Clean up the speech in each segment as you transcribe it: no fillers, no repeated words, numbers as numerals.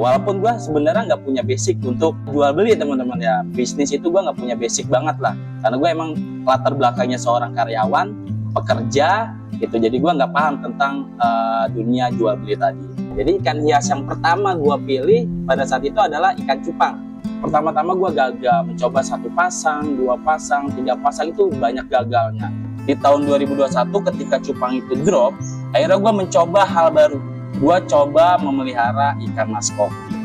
walaupun gue sebenarnya nggak punya basic untuk jual beli teman-teman ya, bisnis itu gue nggak punya basic banget lah, karena gue emang latar belakangnya seorang karyawan, pekerja gitu, jadi gue nggak paham tentang dunia jual beli tadi. Jadi ikan hias yang pertama gue pilih pada saat itu adalah ikan cupang. Pertama-tama gue gagal mencoba 1 pasang, 2 pasang, 3 pasang, itu banyak gagalnya. Di tahun 2021 ketika cupang itu drop, akhirnya gue mencoba hal baru. Gue coba memelihara ikan mas koki.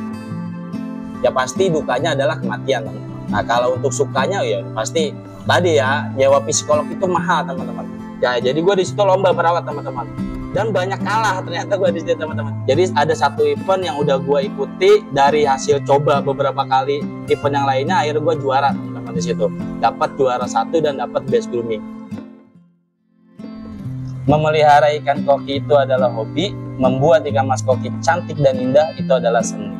Ya pasti dukanya adalah kematian, teman-teman. Nah kalau untuk sukanya ya pasti tadi ya, nyewa psikolog itu mahal teman-teman. Ya jadi gue di situ lomba merawat teman-teman. Dan banyak kalah ternyata gue di situ teman-teman. Jadi ada satu event yang udah gue ikuti, dari hasil coba beberapa kali event yang lainnya, akhirnya gue juara teman-teman di situ. Dapat juara 1 dan dapat best grooming. Memelihara ikan koki itu adalah hobi, membuat ikan mas koki cantik dan indah itu adalah seni.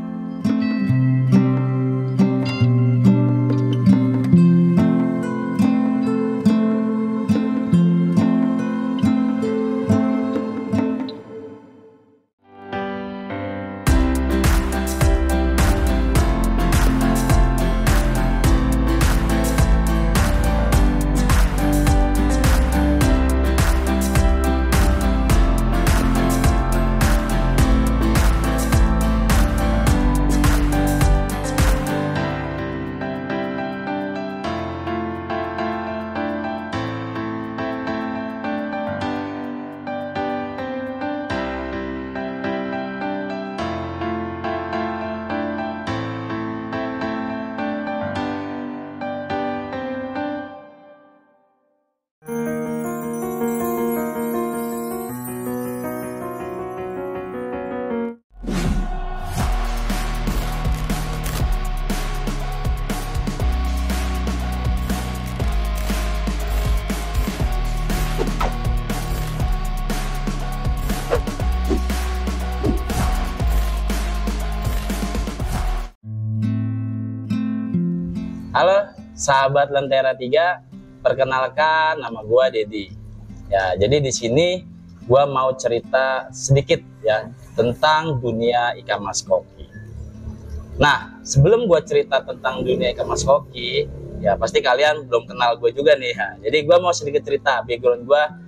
Halo sahabat Lentera 3, perkenalkan nama gua Dedi. Ya, jadi di sini gua mau cerita sedikit ya tentang dunia ikan mas koki. Nah, sebelum gua cerita tentang dunia ikan mas koki, ya pasti kalian belum kenal gue juga nih ya. Jadi gua mau sedikit cerita background gua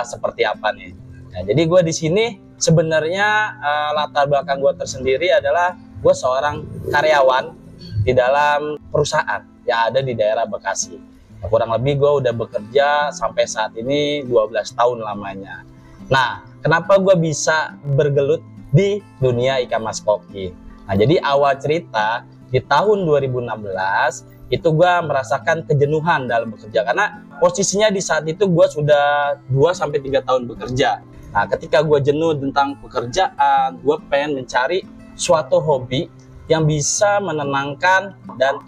seperti apa nih. Ya, jadi gua di sini sebenarnya latar belakang gua tersendiri adalah gua seorang karyawan di dalam perusahaan yang ada di daerah Bekasi. Nah, kurang lebih gue udah bekerja sampai saat ini 12 tahun lamanya. Nah, kenapa gue bisa bergelut di dunia ikan mas koki? Nah, jadi awal cerita di tahun 2016 itu gue merasakan kejenuhan dalam bekerja, karena posisinya di saat itu gue sudah 2-3 tahun bekerja. Nah, ketika gue jenuh tentang pekerjaan, gue pengen mencari suatu hobi yang bisa menenangkan dan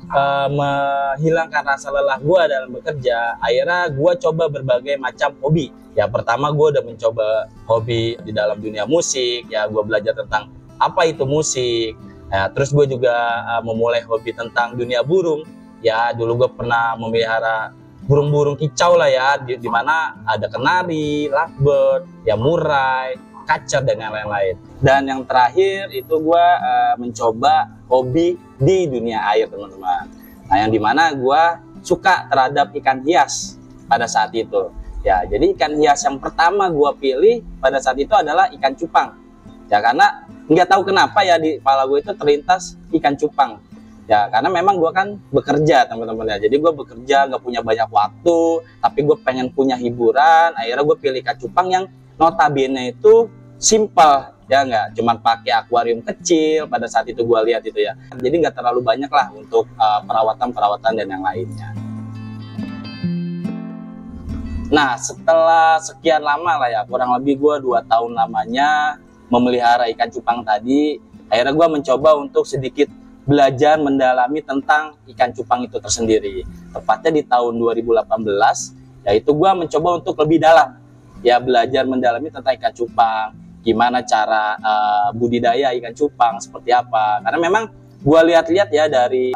menghilangkan rasa lelah gue dalam bekerja. Akhirnya gue coba berbagai macam hobi. Ya pertama gue udah mencoba hobi di dalam dunia musik. Ya gue belajar tentang apa itu musik. Ya, terus gue juga memulai hobi tentang dunia burung. Ya dulu gue pernah memelihara burung-burung kicau lah ya, di mana ada kenari, lovebird, ya murai, kacer dan yang lain-lain. Dan yang terakhir itu gue mencoba hobi di dunia air teman-teman. Nah yang dimana gue suka terhadap ikan hias pada saat itu. Ya jadi ikan hias yang pertama gue pilih pada saat itu adalah ikan cupang. Ya karena nggak tahu kenapa ya di kepala gue itu terlintas ikan cupang. Ya karena memang gue kan bekerja teman-teman ya. Jadi gue bekerja nggak punya banyak waktu, tapi gue pengen punya hiburan. Akhirnya gue pilih ikan cupang yang notabene itu simple, ya nggak cuman pakai akuarium kecil pada saat itu gue lihat itu ya. Jadi nggak terlalu banyak lah untuk perawatan dan yang lainnya. Nah setelah sekian lama lah ya, kurang lebih gue 2 tahun lamanya memelihara ikan cupang tadi, akhirnya gue mencoba untuk sedikit belajar mendalami tentang ikan cupang itu tersendiri. Tepatnya di tahun 2018, yaitu gue mencoba untuk lebih dalam, ya belajar mendalami tentang ikan cupang. Gimana cara budidaya ikan cupang seperti apa, karena memang gue lihat-lihat ya dari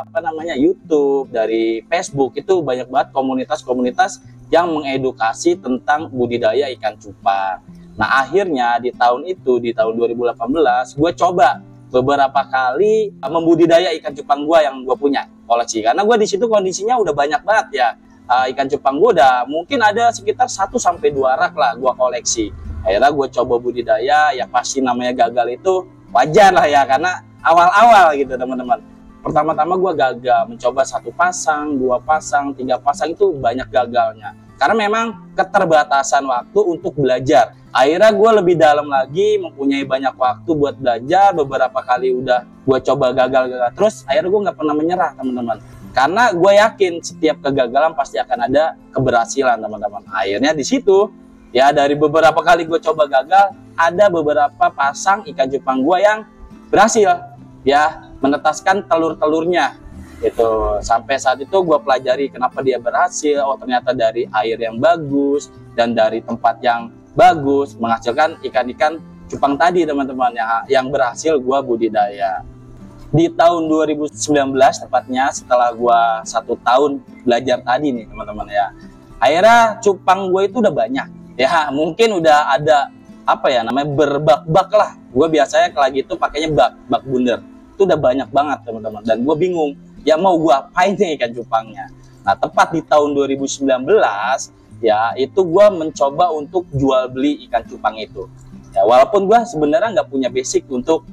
YouTube, dari Facebook, itu banyak banget komunitas-komunitas yang mengedukasi tentang budidaya ikan cupang. Nah akhirnya di tahun itu, di tahun 2018 gue coba beberapa kali membudidaya ikan cupang gua yang gua punya koleksi, karena gua di situ kondisinya udah banyak banget ya. Ikan cupang gua udah mungkin ada sekitar 1 sampai 2 rak lah gua koleksi. Akhirnya gua coba budidaya, ya pasti namanya gagal itu wajar lah ya, karena awal-awal gitu teman-teman. Pertama-tama gue gagal, mencoba 1 pasang, 2 pasang, 3 pasang, itu banyak gagalnya. Karena memang keterbatasan waktu untuk belajar. Akhirnya gue lebih dalam lagi, mempunyai banyak waktu buat belajar. Beberapa kali udah gue coba gagal-gagal terus, akhirnya gue nggak pernah menyerah teman-teman. Karena gue yakin setiap kegagalan pasti akan ada keberhasilan teman-teman. Akhirnya di situ, ya dari beberapa kali gue coba gagal, ada beberapa pasang ikan cupang gue yang berhasil ya menetaskan telur-telurnya. Itu sampai saat itu gue pelajari kenapa dia berhasil. Oh, ternyata dari air yang bagus dan dari tempat yang bagus menghasilkan ikan-ikan cupang tadi teman-teman, yang berhasil gue budidaya. Di tahun 2019 tepatnya, setelah gue 1 tahun belajar tadi nih teman-teman ya, akhirnya cupang gue itu udah banyak ya, mungkin udah ada apa ya namanya, berbak-bak lah. Gue biasanya kalau gitu pakainya bak bundar. Itu udah banyak banget teman-teman, dan gue bingung ya mau gue apain nih ikan cupangnya. Nah, tepat di tahun 2019 ya, itu gue mencoba untuk jual beli ikan cupang itu ya, walaupun gue sebenarnya nggak punya basic untuk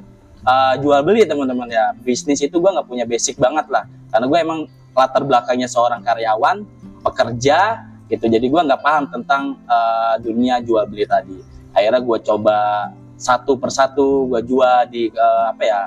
jual beli teman-teman ya. Bisnis itu gue nggak punya basic banget lah, karena gue emang latar belakangnya seorang karyawan pekerja gitu, jadi gue nggak paham tentang dunia jual beli tadi. Akhirnya gue coba satu persatu gue jual di apa ya,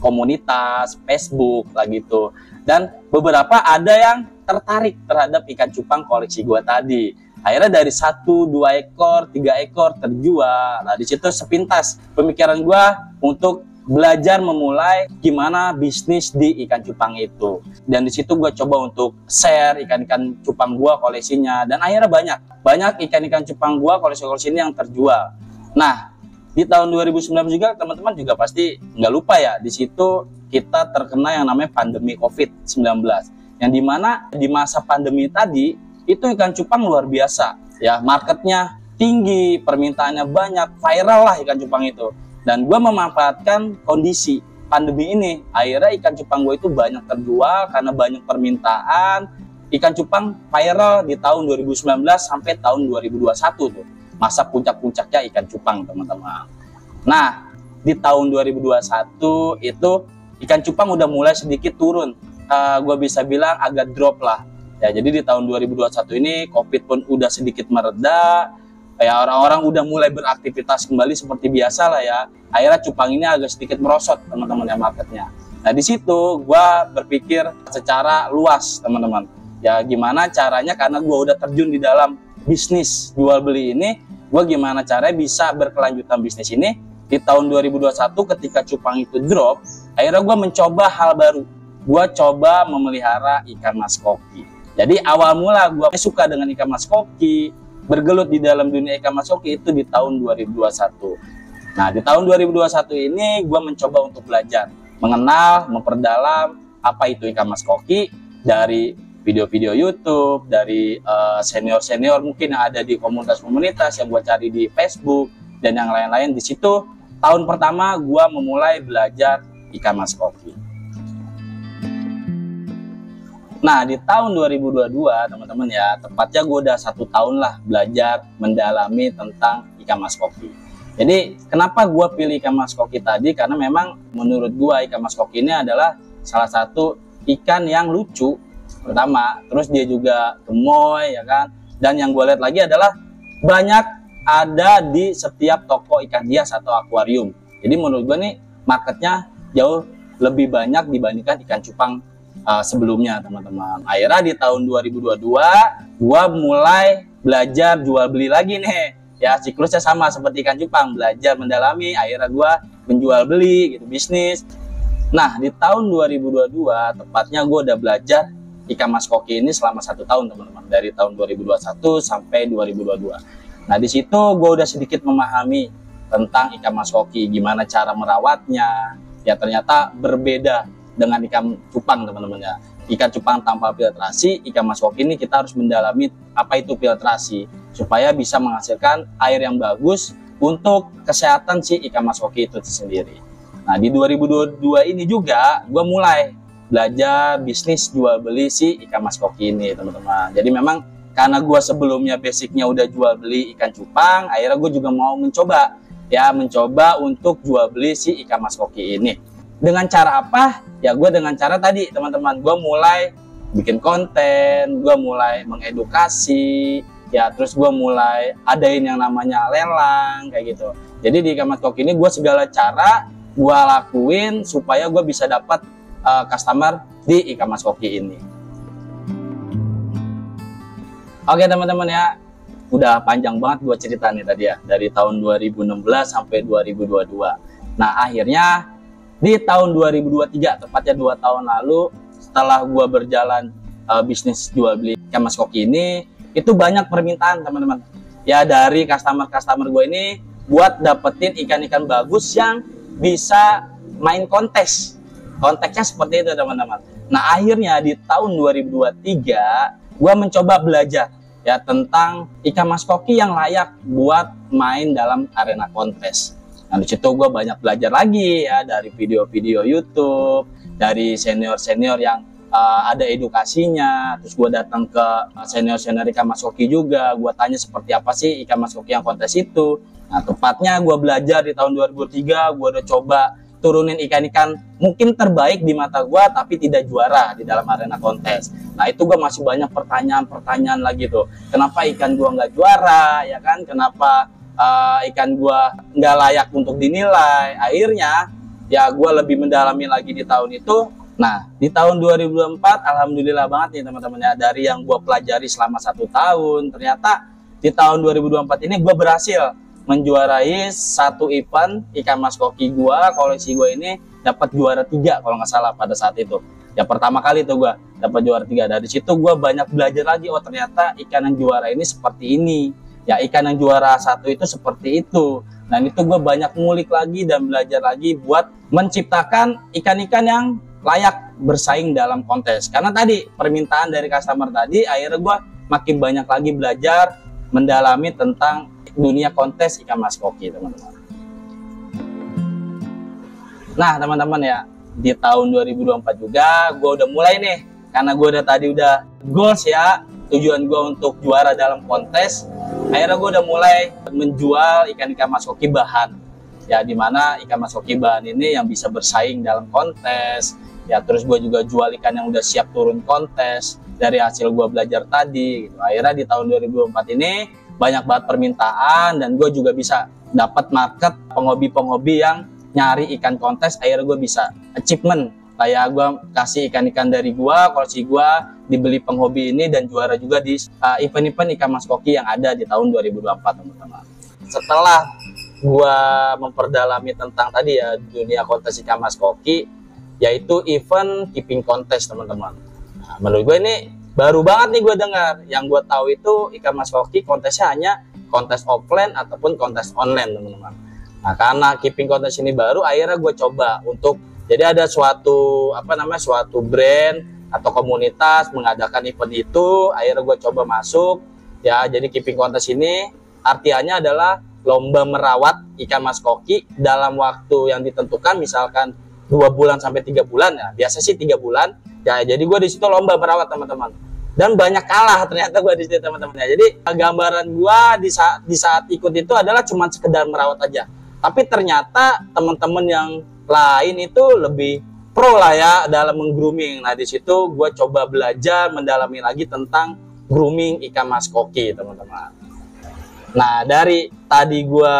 komunitas Facebook lah gitu, dan beberapa ada yang tertarik terhadap ikan cupang koleksi gue tadi. Akhirnya dari 1, 2 ekor, 3 ekor terjual. Nah, di situ sepintas pemikiran gue untuk belajar memulai gimana bisnis di ikan cupang itu. Dan di situ gue coba untuk share ikan-ikan cupang gue koleksinya, dan akhirnya banyak ikan-ikan cupang gue koleksi ini yang terjual. Nah, di tahun 2019 juga teman-teman juga pasti nggak lupa ya, di situ kita terkena yang namanya pandemi COVID-19, yang dimana di masa pandemi tadi itu ikan cupang luar biasa ya, marketnya tinggi, permintaannya banyak, viral lah ikan cupang itu. Dan gue memanfaatkan kondisi pandemi ini, akhirnya ikan cupang gue itu banyak terjual karena banyak permintaan. Ikan cupang viral di tahun 2019 sampai tahun 2021 tuh, masa puncak-puncaknya ikan cupang teman-teman. Nah, di tahun 2021 itu ikan cupang udah mulai sedikit turun, gue bisa bilang agak drop lah ya. Jadi di tahun 2021 ini COVID pun udah sedikit mereda ya, orang-orang udah mulai beraktivitas kembali seperti biasa lah ya. Akhirnya cupang ini agak sedikit merosot teman-teman ya, marketnya. Nah, di situ gue berpikir secara luas teman-teman ya, gimana caranya, karena gue udah terjun di dalam bisnis jual beli ini, gue gimana caranya bisa berkelanjutan bisnis ini. Di tahun 2021 ketika cupang itu drop, akhirnya gue mencoba hal baru. Gue coba memelihara ikan mas koki. Jadi awal mula gue suka dengan ikan mas koki, bergelut di dalam dunia ikan mas koki itu di tahun 2021. Nah, di tahun 2021 ini gue mencoba untuk belajar, mengenal, memperdalam apa itu ikan mas koki dari video-video YouTube, dari senior-senior mungkin yang ada di komunitas-komunitas yang gue cari di Facebook dan yang lain-lain. Di situ tahun pertama gue memulai belajar ikan mas koki. Nah, di tahun 2022 teman-teman ya, tepatnya gue udah 1 tahun lah belajar mendalami tentang ikan mas koki. Jadi kenapa gue pilih ikan mas koki tadi, karena memang menurut gue ikan mas koki ini adalah salah satu ikan yang lucu pertama, terus dia juga gemoy ya kan, dan yang gue lihat lagi adalah banyak ada di setiap toko ikan hias atau akuarium. Jadi menurut gue nih marketnya jauh lebih banyak dibandingkan ikan cupang sebelumnya teman-teman. Akhirnya di tahun 2022 gue mulai belajar jual beli lagi nih ya, siklusnya sama seperti ikan cupang, belajar mendalami, akhirnya gue menjual beli gitu, bisnis. Nah, di tahun 2022 tepatnya gue udah belajar ikan mas koki ini selama 1 tahun teman-teman, dari tahun 2021 sampai 2022. Nah, di situ gue udah sedikit memahami tentang ikan mas koki, gimana cara merawatnya. Ya ternyata berbeda dengan ikan cupang teman-teman ya. Ikan cupang tanpa filtrasi, ikan mas koki ini kita harus mendalami apa itu filtrasi supaya bisa menghasilkan air yang bagus untuk kesehatan si ikan mas koki itu sendiri. Nah, di 2022 ini juga gue mulai belajar bisnis jual beli si ikan mas koki ini, teman-teman. Jadi memang karena gue sebelumnya basicnya udah jual beli ikan cupang, akhirnya gue juga mau mencoba untuk jual beli si ikan mas koki ini. Dengan cara apa? Ya gue dengan cara tadi, teman-teman, gue mulai bikin konten, gue mulai mengedukasi, ya terus gue mulai adain yang namanya lelang kayak gitu. Jadi di ikan mas koki ini gue segala cara gue lakuin supaya gue bisa dapat customer di ikan mas koki ini. Oke teman-teman ya, udah panjang banget gue cerita nih tadi ya, dari tahun 2016 sampai 2022. Nah akhirnya di tahun 2023, tepatnya 2 tahun lalu, setelah gue berjalan bisnis jual beli ikan mas koki ini, itu banyak permintaan teman-teman. Ya dari customer gue ini buat dapetin ikan-ikan bagus yang bisa main kontes. Konteksnya seperti itu teman-teman. Nah akhirnya di tahun 2023 gue mencoba belajar ya tentang ikan mas koki yang layak buat main dalam arena kontes. Nah di situ gue banyak belajar lagi ya dari video-video YouTube, dari senior-senior yang ada edukasinya. Terus gue datang ke senior-senior ikan mas koki juga, gue tanya seperti apa sih ikan mas koki yang kontes itu. Nah tepatnya gue belajar di tahun 2003, gue udah coba turunin ikan-ikan mungkin terbaik di mata gue tapi tidak juara di dalam arena kontes. Nah itu gue masih banyak pertanyaan lagi tuh, kenapa ikan gue nggak juara ya kan, kenapa ikan gue nggak layak untuk dinilai. Akhirnya ya gue lebih mendalami lagi di tahun itu. Nah di tahun 2024 alhamdulillah banget nih teman-teman ya, dari yang gue pelajari selama 1 tahun, ternyata di tahun 2024 ini gue berhasil menjuarai 1 event ikan mas koki gua, koleksi gua ini dapat juara 3 kalau nggak salah pada saat itu. Ya pertama kali tuh gua dapat juara 3. Dari situ gua banyak belajar lagi, oh ternyata ikan yang juara ini seperti ini. Ya ikan yang juara 1 itu seperti itu. Dan itu gua banyak ngulik lagi dan belajar lagi buat menciptakan ikan-ikan yang layak bersaing dalam kontes. Karena tadi permintaan dari customer tadi, akhirnya gua makin banyak lagi belajar mendalami tentang dunia kontes ikan mas koki teman-teman. Nah teman-teman ya, di tahun 2024 juga gue udah mulai nih, karena gue udah goals ya, tujuan gue untuk juara dalam kontes. Akhirnya gue udah mulai menjual ikan-ikan mas koki bahan ya, dimana ikan mas koki bahan ini yang bisa bersaing dalam kontes ya. Terus gue juga jual ikan yang udah siap turun kontes dari hasil gue belajar tadi gitu. Akhirnya di tahun 2024 ini banyak banget permintaan, dan gue juga bisa dapat market penghobi-penghobi yang nyari ikan kontes. Akhirnya gue bisa achievement, kayak gue kasih ikan-ikan dari gue, koleksi gue dibeli penghobi ini, dan juara juga di event-event ikan mas koki yang ada di tahun 2024 teman-teman. Setelah gue memperdalami tentang tadi ya dunia kontes ikan mas koki, yaitu event keeping kontes teman-teman. Nah, menurut gue ini baru banget nih gue dengar. Yang gue tahu itu ikan mas koki kontesnya hanya kontes offline ataupun kontes online teman-teman. Nah karena keeping kontes ini baru, akhirnya gue coba untuk, jadi ada suatu suatu brand atau komunitas mengadakan event itu, akhirnya gue coba masuk ya. Jadi keeping kontes ini artinya adalah lomba merawat ikan mas koki dalam waktu yang ditentukan, misalkan 2 bulan sampai 3 bulan ya, biasa sih 3 bulan ya. Jadi gue di situ lomba merawat teman-teman, dan banyak kalah ternyata gue di situ teman-teman ya. Jadi gambaran gue di saat ikut itu adalah cuma sekedar merawat aja, tapi ternyata teman-teman yang lain itu lebih pro lah ya dalam menggrooming. Nah di situ gue coba belajar mendalami lagi tentang grooming ikan mas koki teman-teman. Nah dari tadi gue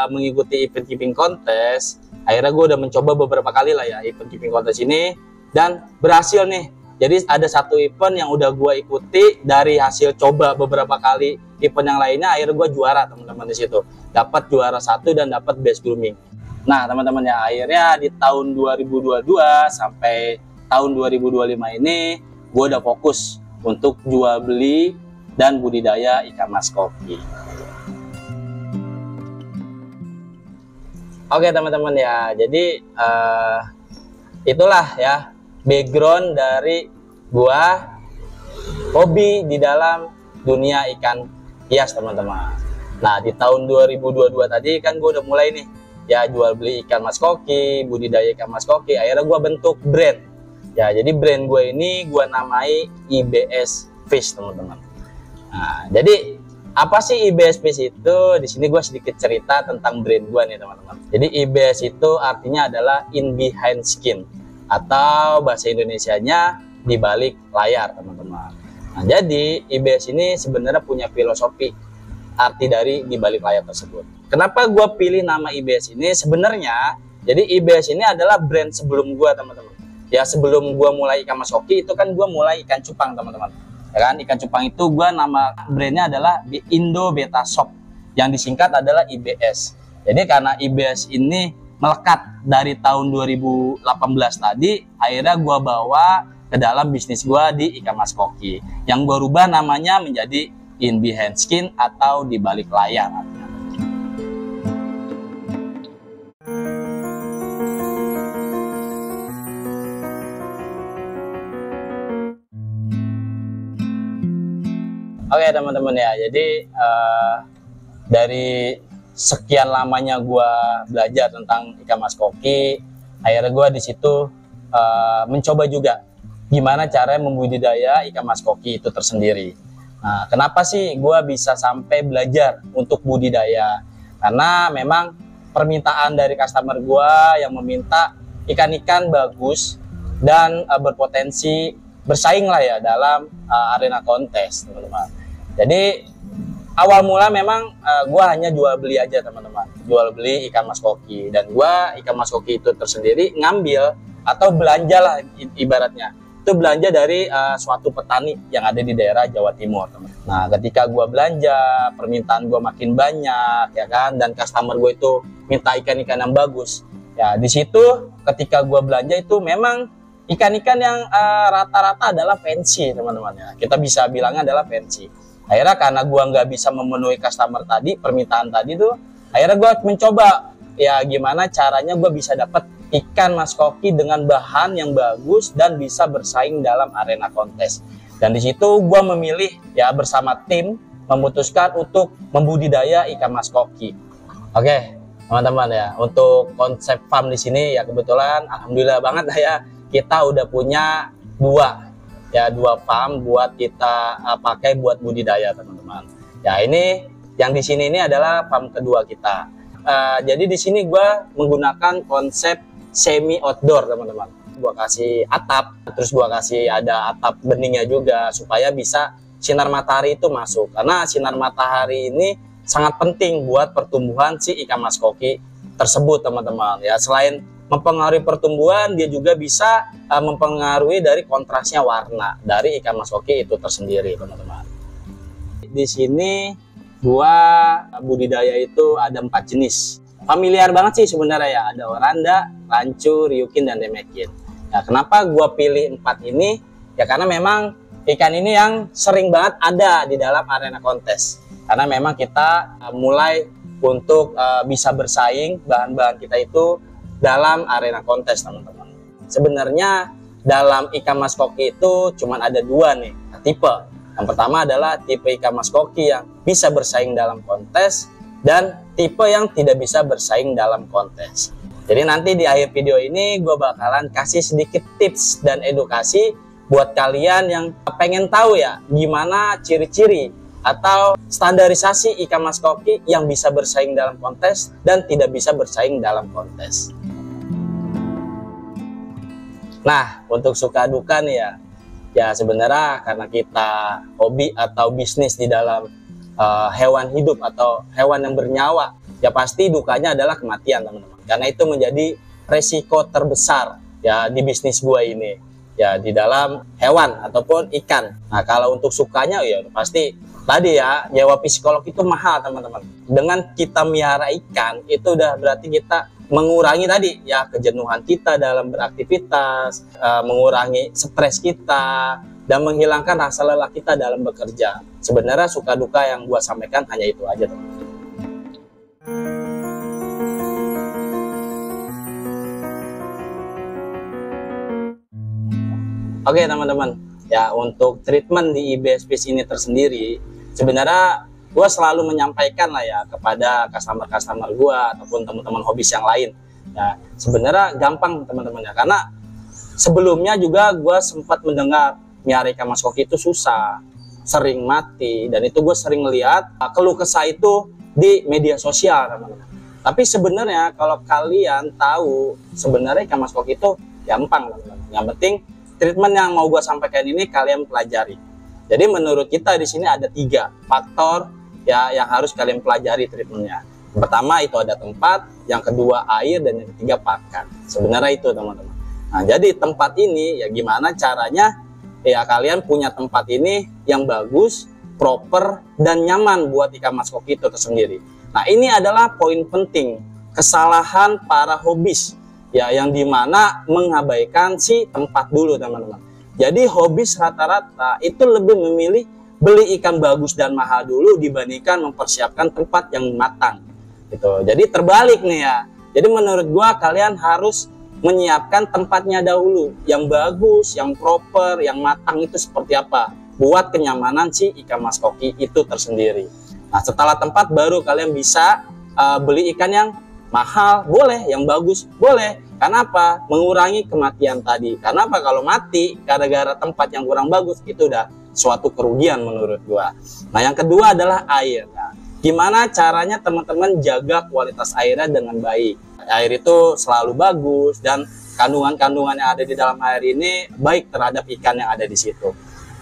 mengikuti event keeping kontes, akhirnya gue udah mencoba beberapa kali lah ya event keeping kontes ini, dan berhasil nih. Jadi ada 1 event yang udah gue ikuti, dari hasil coba beberapa kali event yang lainnya, akhirnya gue juara teman-teman di situ, dapat juara 1 dan dapat best grooming. Nah teman-teman ya, akhirnya di tahun 2022 sampai tahun 2025 ini gue udah fokus untuk jual beli dan budidaya ikan mas koki. Oke teman-teman ya, jadi itulah ya background dari gua hobi di dalam dunia ikan hias teman-teman. Nah di tahun 2022 tadi kan gua udah mulai nih ya jual beli ikan mas koki, budidaya ikan mas koki. Akhirnya gue bentuk brand. Ya, jadi brand gue ini gue namai IBS Fish, teman-teman. Nah, jadi apa sih IBS Fish itu? Di sini gue sedikit cerita tentang brand gue nih, teman-teman. Jadi IBS itu artinya adalah in behind skin, atau bahasa Indonesianya di balik layar, teman-teman. Nah, jadi IBS ini sebenarnya punya filosofi arti dari di balik layar tersebut. Kenapa gue pilih nama IBS ini? Sebenarnya, jadi IBS ini adalah brand sebelum gue, teman-teman. Ya, sebelum gue mulai ikan mas koki, itu kan gue mulai ikan cupang, teman-teman. Ya kan, ikan cupang itu gue nama brandnya adalah Indo Beta Shop, yang disingkat adalah IBS. Jadi karena IBS ini melekat dari tahun 2018 tadi, akhirnya gue bawa ke dalam bisnis gue di ikan mas koki, yang gue rubah namanya menjadi in behind skin atau di balik layar. Oke teman-teman ya, jadi dari sekian lamanya gue belajar tentang ikan mas koki, akhirnya gue di situ mencoba juga gimana cara membudidaya ikan mas koki itu tersendiri. Nah, kenapa sih gue bisa sampai belajar untuk budidaya? Karena memang permintaan dari customer gue yang meminta ikan-ikan bagus dan berpotensi bersaing lah ya dalam arena kontes, teman-teman. Jadi awal mula memang gue hanya jual beli aja, teman-teman, jual beli ikan mas koki, dan gue ikan mas koki itu tersendiri ngambil atau belanja lah ibaratnya. Itu belanja dari suatu petani yang ada di daerah Jawa Timur, teman. Nah, ketika gue belanja, permintaan gue makin banyak, ya kan, dan customer gue itu minta ikan-ikan yang bagus. Ya, di situ ketika gue belanja itu memang ikan-ikan yang rata-rata adalah fancy, teman-teman ya. Kita bisa bilangnya adalah fancy. Akhirnya karena gue nggak bisa memenuhi customer tadi, permintaan tadi tuh, akhirnya gue mencoba ya gimana caranya gue bisa dapat ikan mas koki dengan bahan yang bagus dan bisa bersaing dalam arena kontes. Dan di situ gue memilih ya bersama tim memutuskan untuk membudidaya ikan mas koki. Oke, teman-teman ya, untuk konsep farm di sini ya kebetulan alhamdulillah banget ya, kita udah punya dua farm buat kita pakai buat budidaya, teman-teman. Ya, ini yang di sini ini adalah farm kedua kita. Jadi di sini gue menggunakan konsep semi outdoor, teman-teman. Gua kasih atap, terus gua kasih ada atap beningnya juga supaya bisa sinar matahari itu masuk. Karena sinar matahari ini sangat penting buat pertumbuhan si ikan mas koki tersebut, teman-teman. Ya, selain mempengaruhi pertumbuhan, dia juga bisa mempengaruhi dari kontrasnya warna dari ikan mas koki itu tersendiri, teman-teman. Di sini gua budidaya itu ada 4 jenis. Familiar banget sih sebenarnya ya, ada oranda, rancu, ryukin, dan demekin. Nah, kenapa gue pilih 4 ini? Ya karena memang ikan ini yang sering banget ada di dalam arena kontes. Karena memang kita mulai untuk bisa bersaing bahan-bahan kita itu dalam arena kontes, teman-teman. Sebenarnya dalam ikan mas koki itu cuma ada 2 nih tipe. Yang pertama adalah tipe ikan mas koki yang bisa bersaing dalam kontes, dan tipe yang tidak bisa bersaing dalam kontes. Jadi nanti di akhir video ini gue bakalan kasih sedikit tips dan edukasi buat kalian yang pengen tahu ya gimana ciri-ciri atau standarisasi ikan mas koki yang bisa bersaing dalam kontes dan tidak bisa bersaing dalam kontes. Nah, untuk suka duka nih ya sebenarnya karena kita hobi atau bisnis di dalam hewan hidup atau hewan yang bernyawa, ya pasti dukanya adalah kematian, teman-teman. Karena itu menjadi resiko terbesar ya di bisnis gua ini, ya di dalam hewan ataupun ikan. Nah, kalau untuk sukanya ya pasti tadi ya, nyewa psikolog itu mahal, teman-teman. Dengan kita miara ikan itu udah berarti kita mengurangi tadi ya kejenuhan kita dalam beraktivitas, mengurangi stres kita, dan menghilangkan rasa lelah kita dalam bekerja. Sebenarnya suka duka yang gua sampaikan hanya itu aja, teman-teman. Oke teman-teman, ya untuk treatment di IBS Fish ini tersendiri, sebenarnya gue selalu menyampaikan lah ya kepada customer gue ataupun teman-teman hobis yang lain. Ya, sebenarnya gampang teman-teman ya, karena sebelumnya juga gue sempat mendengar miara ikan mas koki itu susah, sering mati, dan itu gue sering lihat keluh kesah itu di media sosial teman-teman. Tapi sebenarnya kalau kalian tahu sebenarnya ikan mas koki itu gampang teman-teman. Yang penting treatment yang mau gue sampaikan ini kalian pelajari. Jadi menurut kita di sini ada 3 faktor ya yang harus kalian pelajari treatmentnya. Pertama itu ada tempat, yang kedua air, dan yang ketiga pakan. Sebenarnya itu teman-teman. Nah jadi tempat ini ya gimana caranya ya kalian punya tempat ini yang bagus, proper, dan nyaman buat ikan mas koki itu tersendiri. Nah ini adalah poin penting kesalahan para hobis ya, yang dimana mengabaikan si tempat dulu teman-teman. Jadi hobis rata-rata itu lebih memilih beli ikan bagus dan mahal dulu dibandingkan mempersiapkan tempat yang matang gitu. Jadi terbalik nih ya. Jadi menurut gua kalian harus menyiapkan tempatnya dahulu yang bagus, yang proper, yang matang itu seperti apa buat kenyamanan si ikan mas koki itu tersendiri. Nah setelah tempat baru kalian bisa beli ikan yang mahal boleh, yang bagus boleh. Karena apa? Mengurangi kematian tadi. Karena apa? Kalau mati gara-gara tempat yang kurang bagus itu udah suatu kerugian menurut gua. Nah yang kedua adalah air. Nah, gimana caranya teman-teman jaga kualitas airnya dengan baik? Air itu selalu bagus dan kandungan-kandungan yang ada di dalam air ini baik terhadap ikan yang ada di situ.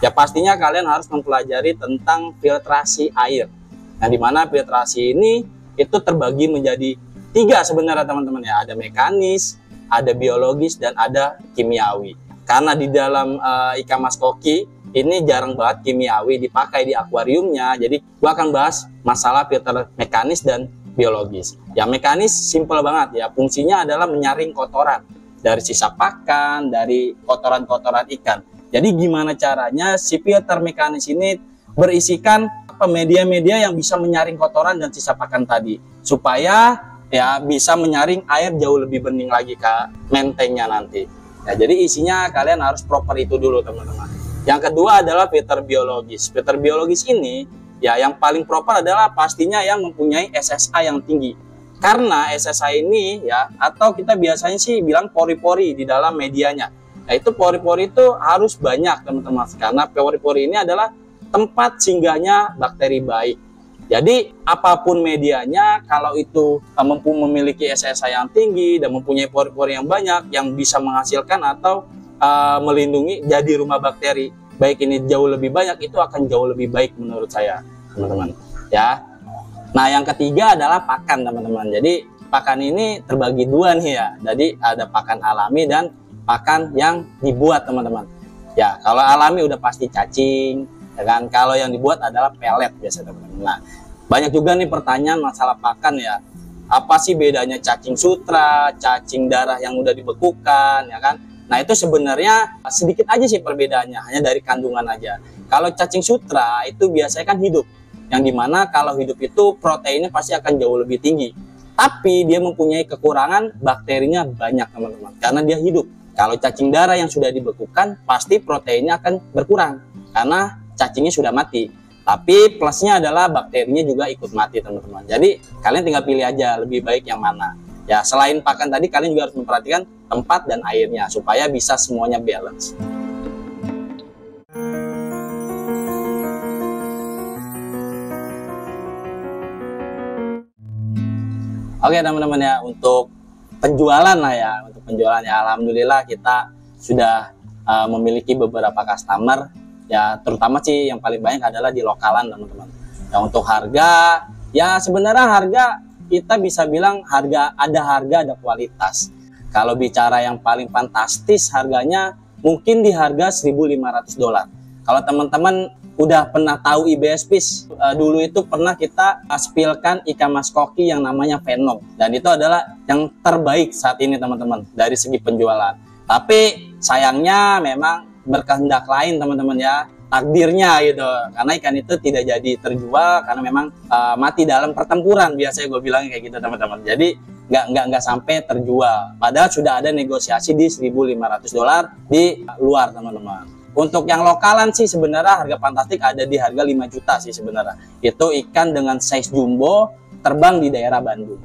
Ya pastinya kalian harus mempelajari tentang filtrasi air. Nah dimana filtrasi ini itu terbagi menjadi 3 sebenarnya teman-teman ya. Ada mekanis, ada biologis, dan ada kimiawi. Karena di dalam ikan mas koki ini jarang banget kimiawi dipakai di akuariumnya. Jadi gua akan bahas masalah filter mekanis dan biologis. Ya mekanis simple banget ya. Fungsinya adalah menyaring kotoran dari sisa pakan, dari kotoran-kotoran ikan. Jadi gimana caranya si filter mekanis ini berisikan media-media yang bisa menyaring kotoran dan sisa pakan tadi, supaya ya bisa menyaring air jauh lebih bening lagi ke mentengnya nanti. Ya, jadi isinya kalian harus proper itu dulu teman-teman. Yang kedua adalah filter biologis. Filter biologis ini ya yang paling proper adalah pastinya yang mempunyai SSA yang tinggi. Karena SSA ini ya, atau kita biasanya sih bilang pori-pori di dalam medianya. Nah itu pori-pori itu harus banyak teman-teman, karena pori-pori ini adalah tempat singgahnya bakteri baik. Jadi apapun medianya, kalau itu memiliki SSA yang tinggi dan mempunyai pori-pori yang banyak yang bisa menghasilkan atau melindungi jadi rumah bakteri baik ini jauh lebih banyak, itu akan jauh lebih baik menurut saya teman-teman ya. Nah yang ketiga adalah pakan teman-teman. Jadi pakan ini terbagi 2 nih ya. Jadi ada pakan alami dan pakan yang dibuat teman-teman ya. Kalau alami udah pasti cacing ya kan. Kalau yang dibuat adalah pelet biasa teman-teman. Nah banyak juga nih pertanyaan masalah pakan ya. Apa sih bedanya cacing sutra, cacing darah yang udah dibekukan ya kan. Nah itu sebenarnya sedikit aja sih perbedaannya, hanya dari kandungan aja. Kalau cacing sutra itu biasanya kan hidup, yang dimana kalau hidup itu proteinnya pasti akan jauh lebih tinggi. Tapi dia mempunyai kekurangan, bakterinya banyak teman-teman, karena dia hidup. Kalau cacing darah yang sudah dibekukan pasti proteinnya akan berkurang karena cacingnya sudah mati. Tapi plusnya adalah bakterinya juga ikut mati teman-teman. Jadi kalian tinggal pilih aja lebih baik yang mana. Ya selain pakan tadi kalian juga harus memperhatikan tempat dan airnya supaya bisa semuanya balance. Oke teman-teman ya, untuk penjualan lah ya, untuk penjualan ya alhamdulillah kita sudah memiliki beberapa customer ya, terutama sih yang paling banyak adalah di lokalan teman-teman. Ya untuk harga ya sebenarnya harga kita bisa bilang ada kualitas. Kalau bicara yang paling fantastis harganya mungkin di harga $1.500. Kalau teman-teman udah pernah tahu IBS Fish, dulu itu pernah kita spillkan ikan mas koki yang namanya Venom, dan itu adalah yang terbaik saat ini teman-teman dari segi penjualan. Tapi sayangnya memang berkehendak lain teman-teman ya, takdirnya gitu, karena ikan itu tidak jadi terjual karena memang mati dalam pertempuran, biasanya gue bilang kayak gitu teman-teman. Jadi nggak sampai terjual, padahal sudah ada negosiasi di $1.500 di luar teman-teman. Untuk yang lokalan sih sebenarnya harga fantastik ada di harga 5 juta sih sebenarnya. Itu ikan dengan size jumbo terbang di daerah Bandung.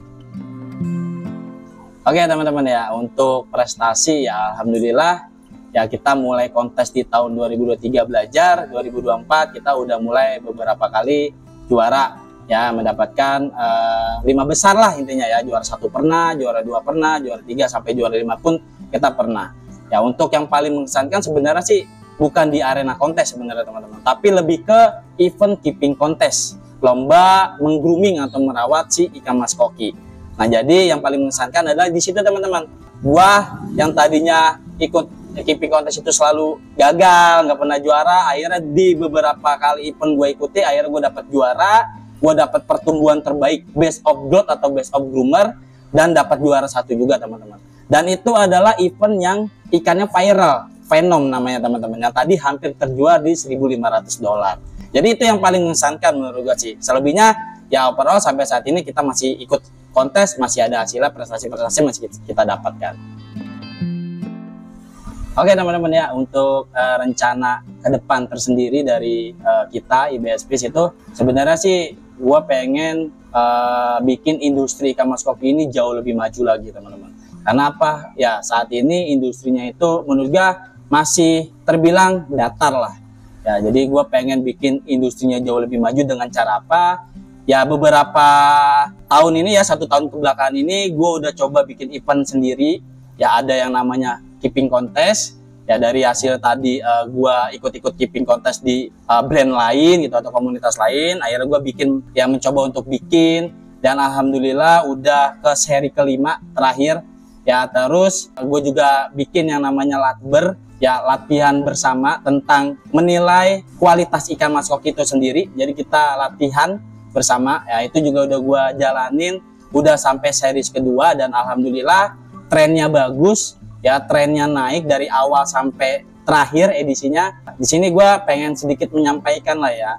Oke teman-teman ya, untuk prestasi ya alhamdulillah ya kita mulai kontes di tahun 2023 belajar, 2024 kita udah mulai beberapa kali juara ya, mendapatkan 5 besar lah intinya ya, juara 1 pernah, juara 2 pernah, juara 3 sampai juara 5 pun kita pernah. Ya untuk yang paling mengesankan sebenarnya sih bukan di arena kontes sebenarnya teman-teman, tapi lebih ke event keeping kontes, lomba menggrooming atau merawat si ikan mas koki. Nah jadi yang paling mengesankan adalah di situ teman-teman, gua yang tadinya ikut keeping kontes itu selalu gagal, nggak pernah juara, akhirnya di beberapa kali event gue ikuti, akhirnya gue dapat juara, gue dapat pertumbuhan terbaik best of growth atau best of groomer, dan dapat juara 1 juga teman-teman. Dan itu adalah event yang ikannya viral, Venom namanya teman-teman, yang tadi hampir terjual di $1.500. Jadi itu yang paling mengesankan menurut gue sih. Selebihnya ya overall sampai saat ini kita masih ikut kontes, masih ada hasilnya, prestasi-prestasi masih kita dapatkan. Oke teman-teman ya, untuk rencana ke depan tersendiri dari kita IBS Fish itu sebenarnya sih gue pengen bikin industri ikan mas koki ini jauh lebih maju lagi teman-teman. Karena apa? Ya saat ini industrinya itu menurut gue masih terbilang datar lah. Ya jadi gue pengen bikin industrinya jauh lebih maju dengan cara apa? Ya beberapa tahun ini ya, 1 tahun kebelakangan ini gue udah coba bikin event sendiri. Ya ada yang namanya keeping contest. Ya dari hasil tadi gue ikut-ikut keeping contest di brand lain gitu atau komunitas lain, akhirnya gue bikin ya, mencoba untuk bikin, dan alhamdulillah udah ke seri kelima terakhir ya. Terus gue juga bikin yang namanya latber ya, latihan bersama tentang menilai kualitas ikan mas koki itu sendiri. Jadi kita latihan bersama ya, itu juga udah gue jalanin, udah sampai series kedua, dan alhamdulillah trennya bagus. Ya trennya naik dari awal sampai terakhir edisinya. Di sini gue pengen sedikit menyampaikan lah ya,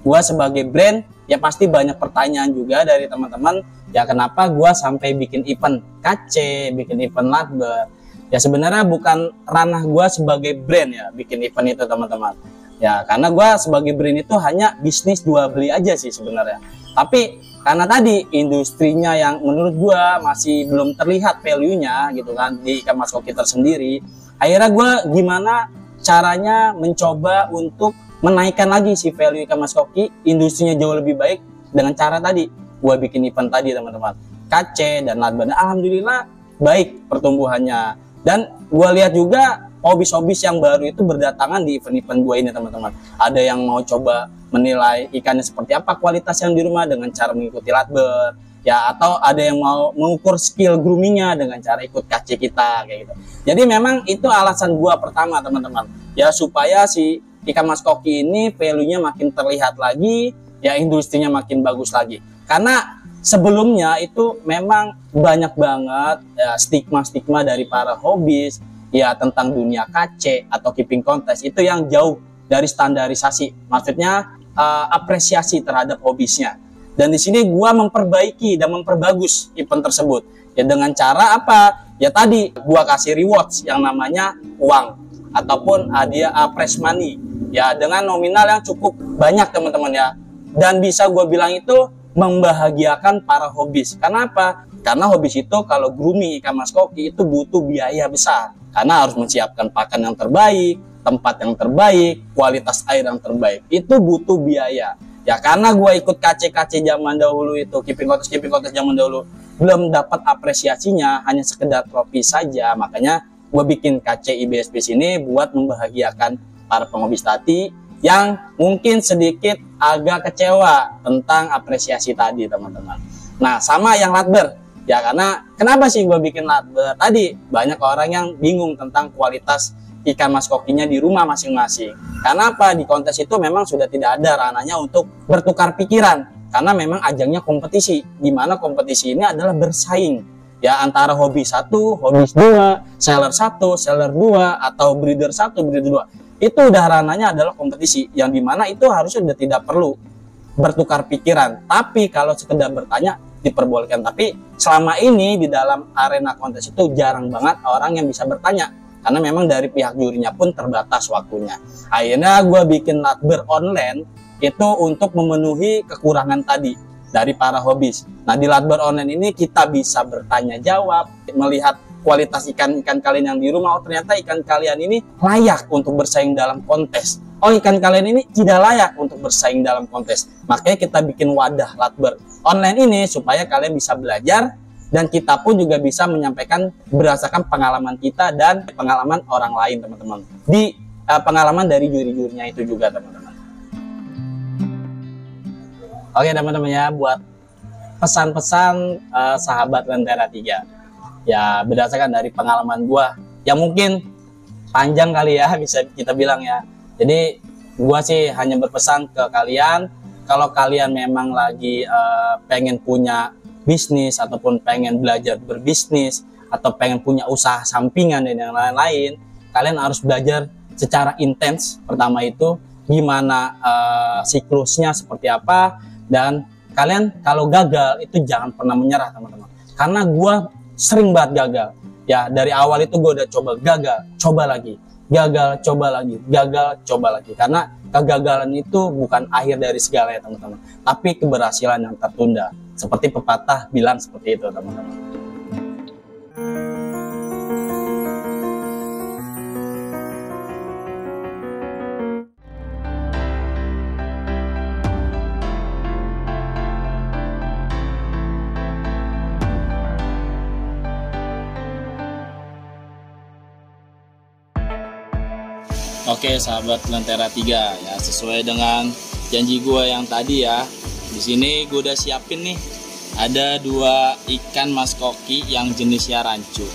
gue sebagai brand ya pasti banyak pertanyaan juga dari teman-teman ya, kenapa gue sampai bikin event KC, bikin event latber. Ya sebenarnya bukan ranah gue sebagai brand ya bikin event itu teman-teman ya, karena gue sebagai brand itu hanya bisnis jual beli aja sih sebenarnya. Tapi karena tadi industrinya yang menurut gua masih belum terlihat value-nya gitu kan di ikan mas koki tersendiri, akhirnya gua gimana caranya mencoba untuk menaikkan lagi si value ikan mas koki, industrinya jauh lebih baik dengan cara tadi gua bikin event tadi teman-teman, KC dan latber. Alhamdulillah baik pertumbuhannya, dan gua lihat juga hobis-hobis yang baru itu berdatangan di event-event gua ini teman-teman. Ada yang mau coba menilai ikannya seperti apa kualitas yang di rumah dengan cara mengikuti latber ya, atau ada yang mau mengukur skill groomingnya dengan cara ikut KC kita kayak gitu. Jadi memang itu alasan gua pertama teman-teman ya, supaya si ikan mas koki ini value-nya makin terlihat lagi ya, industrinya makin bagus lagi. Karena sebelumnya itu memang banyak banget ya, stigma-stigma dari para hobis ya tentang dunia KC atau keeping contest itu yang jauh dari standarisasi, maksudnya apresiasi terhadap hobisnya. Dan di sini gua memperbaiki dan memperbagus event tersebut ya, dengan cara apa? Ya tadi gua kasih rewards yang namanya uang ataupun hadiah prize money ya, dengan nominal yang cukup banyak teman-teman ya, dan bisa gua bilang itu membahagiakan para hobis. Karena apa? Karena hobis itu kalau grooming ikan mas koki itu butuh biaya besar, karena harus menyiapkan pakan yang terbaik, tempat yang terbaik, kualitas air yang terbaik, itu butuh biaya. Ya karena gue ikut KC-KC zaman dahulu itu, keeping contest zaman dahulu, belum dapat apresiasinya, hanya sekedar trofi saja. Makanya gue bikin KC IBS Fish ini buat membahagiakan para penghobi tadi yang mungkin sedikit agak kecewa tentang apresiasi tadi teman-teman. Nah sama yang latber ya, karena kenapa sih gue bikin latber tadi? Banyak orang yang bingung tentang kualitas ikan mas kokinya di rumah masing-masing. Karena apa? Di kontes itu memang sudah tidak ada ranahnya untuk bertukar pikiran, karena memang ajangnya kompetisi, di mana kompetisi ini adalah bersaing ya, antara hobi 1, hobi 2, seller 1, seller 2, atau breeder 1, breeder 2. Itu udah ranahnya adalah kompetisi, yang dimana itu harusnya sudah tidak perlu bertukar pikiran. Tapi kalau sekedar bertanya diperbolehkan. Tapi selama ini di dalam arena kontes itu jarang banget orang yang bisa bertanya. karena memang dari pihak jurinya pun terbatas waktunya. Akhirnya gue bikin Latber online itu untuk memenuhi kekurangan tadi dari para hobis. Nah, di Latber online ini kita bisa bertanya jawab, melihat kualitas ikan-ikan kalian yang di rumah. Oh, ternyata ikan kalian ini layak untuk bersaing dalam kontes. Oh, ikan kalian ini tidak layak untuk bersaing dalam kontes. Makanya kita bikin wadah Latber online ini supaya kalian bisa belajar, dan kita pun juga bisa menyampaikan berdasarkan pengalaman kita dan pengalaman orang lain, teman-teman. Di pengalaman dari juri-jurinya itu juga, teman-teman. Oke, teman-teman ya, buat pesan-pesan sahabat Lentera 3. Ya, berdasarkan dari pengalaman gua yang mungkin panjang kali ya, bisa kita bilang ya. Jadi gua sih hanya berpesan ke kalian, kalau kalian memang lagi pengen punya bisnis ataupun pengen belajar berbisnis atau pengen punya usaha sampingan dan yang lain-lain, kalian harus belajar secara intens. Pertama itu gimana siklusnya seperti apa, dan kalian kalau gagal itu jangan pernah menyerah, teman-teman. Karena gua sering banget gagal ya. Dari awal itu gue udah coba gagal, coba lagi, gagal, coba lagi, gagal, coba lagi. Karena kegagalan itu bukan akhir dari segalanya, teman-teman, tapi keberhasilan yang tertunda. Seperti pepatah bilang seperti itu, teman-teman. Oke, sahabat Lentera 3 ya, sesuai dengan janji gue yang tadi ya. Di sini gue udah siapin nih, ada 2 ikan mas koki yang jenisnya rancu.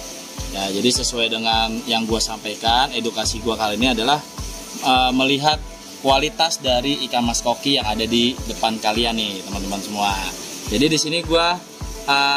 Ya, jadi sesuai dengan yang gue sampaikan, edukasi gue kali ini adalah melihat kualitas dari ikan mas koki yang ada di depan kalian nih, teman-teman semua. Jadi di sini gue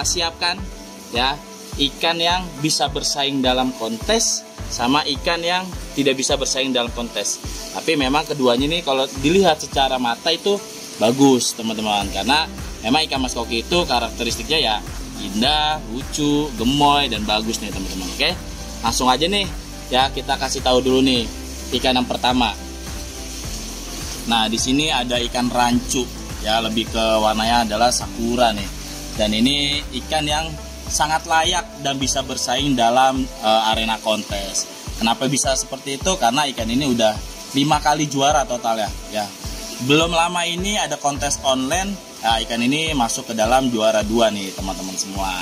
siapkan ya ikan yang bisa bersaing dalam kontes sama ikan yang tidak bisa bersaing dalam kontes. Tapi memang keduanya nih kalau dilihat secara mata itu bagus, teman-teman, karena memang ikan mas koki itu karakteristiknya ya indah, lucu, gemoy, dan bagus nih, teman-teman. Oke, langsung aja nih ya, kita kasih tahu dulu nih ikan yang pertama. Nah, di sini ada ikan rancu ya, lebih ke warnanya adalah sakura nih. Dan ini ikan yang sangat layak dan bisa bersaing dalam arena kontes. Kenapa bisa seperti itu? Karena ikan ini udah 5 kali juara total ya. Belum lama ini ada kontes online, ya, ikan ini masuk ke dalam juara 2 nih, teman-teman semua.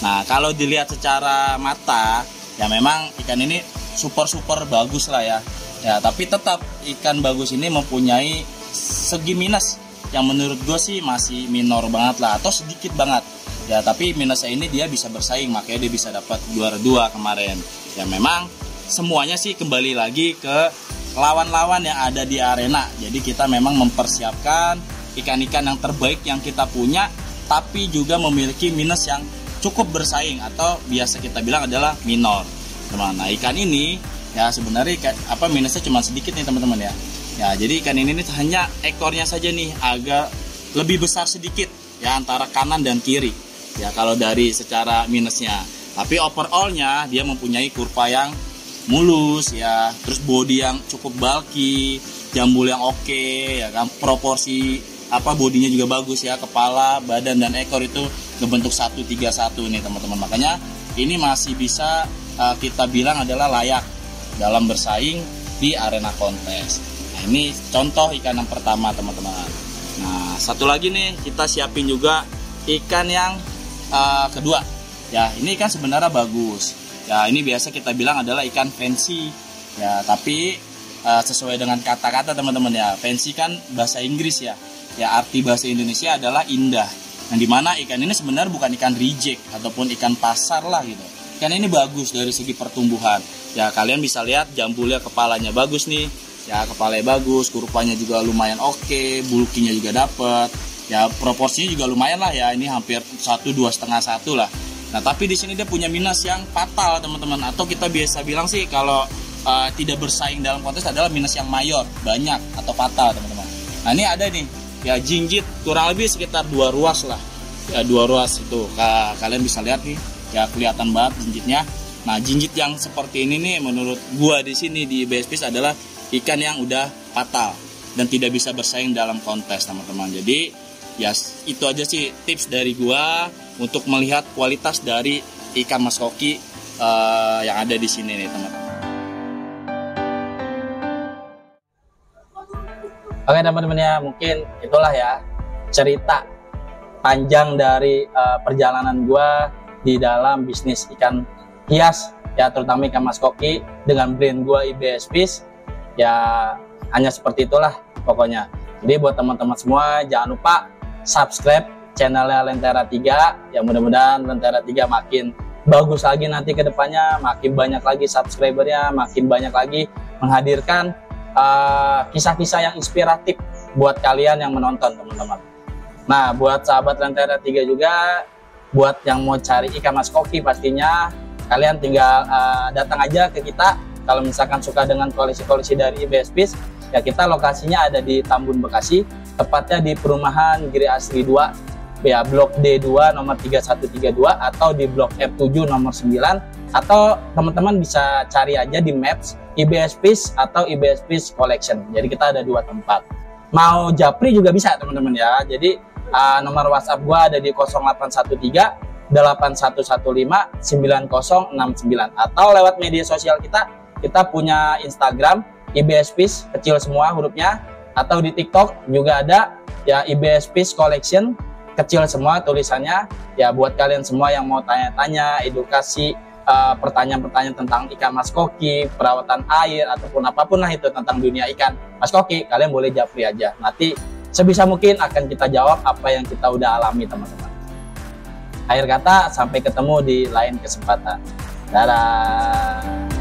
Nah, kalau dilihat secara mata ya memang ikan ini super bagus lah ya. Ya, tapi tetap ikan bagus ini mempunyai segi minus yang menurut gue sih masih minor banget lah, atau sedikit banget. Ya, tapi minusnya ini dia bisa bersaing, makanya dia bisa dapat juara 2 kemarin. Ya, memang semuanya sih kembali lagi ke lawan-lawan yang ada di arena. Jadi kita memang mempersiapkan ikan-ikan yang terbaik yang kita punya, tapi juga memiliki minus yang cukup bersaing atau biasa kita bilang adalah minor. Nah, ikan ini ya sebenarnya minusnya cuma sedikit nih, teman-teman ya. Ya, jadi ikan ini hanya ekornya saja nih agak lebih besar sedikit ya antara kanan dan kiri. Ya, kalau dari secara minusnya, tapi overallnya dia mempunyai kurva yang mulus ya, terus body yang cukup bulky, jambul yang oke ya kan, proporsi bodinya juga bagus ya, kepala, badan, dan ekor itu berbentuk 1-3-1 nih, teman-teman. Makanya ini masih bisa kita bilang adalah layak dalam bersaing di arena kontes. Nah, ini contoh ikan yang pertama, teman-teman. Nah, satu lagi nih kita siapin juga ikan yang kedua ya. Ini ikan sebenarnya bagus ya, ini biasa kita bilang adalah ikan fancy ya, tapi sesuai dengan kata-kata, teman-teman ya. Fancy kan bahasa Inggris ya, arti bahasa Indonesia adalah indah, yang dimana ikan ini sebenarnya bukan ikan reject ataupun ikan pasar lah gitu. Ikan ini bagus dari segi pertumbuhan ya, kalian bisa lihat jambulnya, kepalanya bagus nih ya, kepalanya bagus, kurvanya juga lumayan oke, bulkinya juga dapet ya, proporsinya juga lumayan lah ya, ini hampir 1-2,5-1 lah. Nah, tapi di sini dia punya minus yang fatal, teman-teman, atau kita biasa bilang sih kalau tidak bersaing dalam kontes adalah minus yang mayor, banyak atau fatal, teman-teman. Nah, ini ada nih ya, jinjit kurang lebih sekitar 2 ruas lah ya, 2 ruas itu kalian bisa lihat nih ya, kelihatan banget jinjitnya Nah, jinjit yang seperti ini nih menurut gua di sini di IBS Fish adalah ikan yang udah fatal dan tidak bisa bersaing dalam kontes, teman-teman. Jadi ya itu aja sih tips dari gua untuk melihat kualitas dari ikan mas koki yang ada di sini nih, teman-teman. Oke teman-teman ya, mungkin itulah ya cerita panjang dari perjalanan gua di dalam bisnis ikan hias ya, terutama ikan mas koki dengan brand gua IBS Fish. Ya hanya seperti itulah pokoknya. Jadi buat teman-teman semua jangan lupa subscribe channelnya Lentera 3 ya, mudah-mudahan Lentera 3 makin bagus lagi nanti ke depannya, makin banyak lagi subscribernya, makin banyak lagi menghadirkan kisah-kisah yang inspiratif buat kalian yang menonton, teman-teman. Nah, buat sahabat Lentera 3 juga, buat yang mau cari ikan mas koki pastinya kalian tinggal datang aja ke kita. Kalau misalkan suka dengan koleksi-koleksi dari IBS Fish, ya kita lokasinya ada di Tambun, Bekasi, tepatnya di perumahan Giri Asri 2, ya Blok D2 nomor 3132 atau di Blok F7 nomor 9, atau teman-teman bisa cari aja di Maps IBS Fish atau IBS Fish Collection. Jadi kita ada 2 tempat. Mau japri juga bisa teman-teman ya. Jadi nomor WhatsApp gua ada di 0813 8115 9069 atau lewat media sosial kita punya Instagram IBS Fish kecil semua hurufnya, atau di TikTok juga ada ya IBS Fish Collection kecil semua tulisannya. Ya buat kalian semua yang mau tanya-tanya, edukasi, pertanyaan-pertanyaan tentang ikan mas koki, perawatan air ataupun apapun lah itu tentang dunia ikan mas koki, kalian boleh japri aja. Nanti sebisa mungkin akan kita jawab apa yang kita udah alami, teman-teman. Akhir kata, sampai ketemu di lain kesempatan. Dadah.